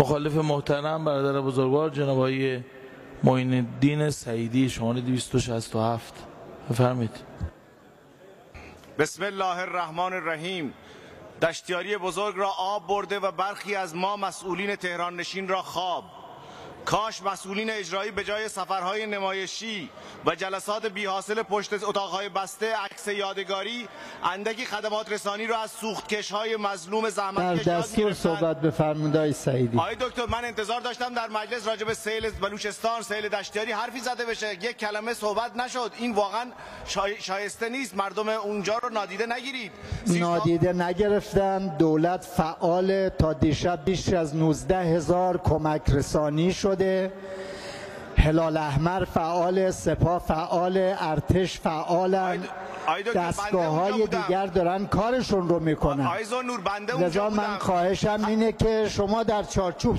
مخالف محترم برادر بزرگوار جناب آقای معین الدین سعیدی، شماره 267. بفرمایید. بسم الله الرحمن الرحیم. دشتیاری بزرگ را آب برده و برخی از ما مسئولین تهران نشین را خواب. کاش مسئولین اجرایی به جای سفرهای نمایشی و جلسات بی‌حاصل پشت اتاقهای بسته عکس یادگاری اندکی خدمات رسانی را از سوختکش‌های مظلوم زحمتکش در دستور صحبت بفرمایید آقای سعیدی. آقای دکتر، من انتظار داشتم در مجلس راجع به سیل بلوچستان، سیل دشتیاری حرفی زده بشه. یک کلمه صحبت نشد. این واقعا شایسته نیست. مردم اونجا رو نادیده نگیرید. نادیده نگرفتن. دولت فعال، تا دیشب بیش از 19,000 کمک رسانی شده. هلال احمر فعال، سپاه فعال، ارتش فعالن، دستگاه‌های دیگر دارن کارشون رو میکنن. لذا من خواهشم اینه که شما در چارچوب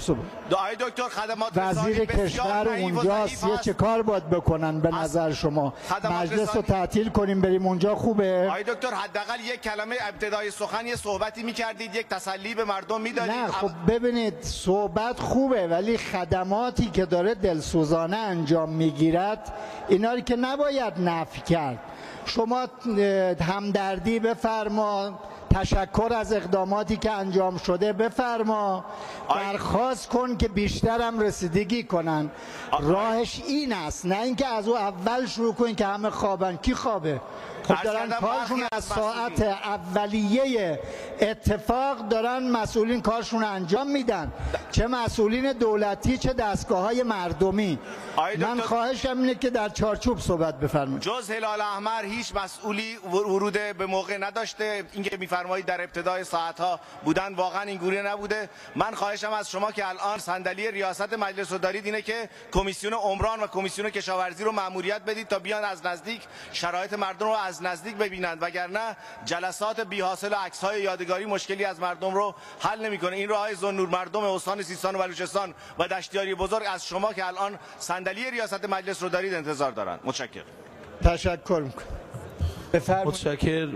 وزیر کشور اونجاست، یه چه کار باید بکنن به نظر شما؟ مجلس رو تعطیل کنیم بریم اونجا خوبه؟ آقای دکتر حداقل یک کلمه ابتدای سخن یه صحبتی میکردید، یک تسلی به مردم میدادید. نه خب ببینید، صحبت خوبه ولی خدماتی که داره دلسوزانه انجام میگیرد اینا رو که نباید نفی کرد. شما همدردی بفرما، تشکر از اقداماتی که انجام شده بفرما، درخواست کن که بیشترم رسیدگی کنن. راهش این است، نه اینکه از او اول شروع کنین که همه خوابن. کی خوابه؟ خب دارن کارشون از ساعت اولیه اتفاق دارن مسئولین کارشون انجام میدن، چه مسئولین دولتی چه دستگاه‌های مردمی. من خواهشم اینه که در چارچوب صحبت بفرمایید. جز هلال احمر هیچ مسئولی ورود به موقع نداشته. اینکه میفرمایید در ابتدای ساعت‌ها بودن، واقعا این گونه نبوده. من خواهشم از شما که الان صندلی ریاست مجلس رو دارید اینه که کمیسیون عمران و کمیسیون کشاورزی رو مأموریت بدید تا بیان از نزدیک شرایط مردم رو از نزدیک ببینند، وگرنه جلسات بی‌حاصل و عکس‌های یادگاری مشکلی از مردم رو حل نمی‌کنه. این رو آقای ذوالنور مردم استان سیستان و بلوچستان و دشتیاری بزرگ از شما که الان صندلی ریاست مجلس رو دارید انتظار دارن. متشکرم. تشکر می‌کنم. متشکرم.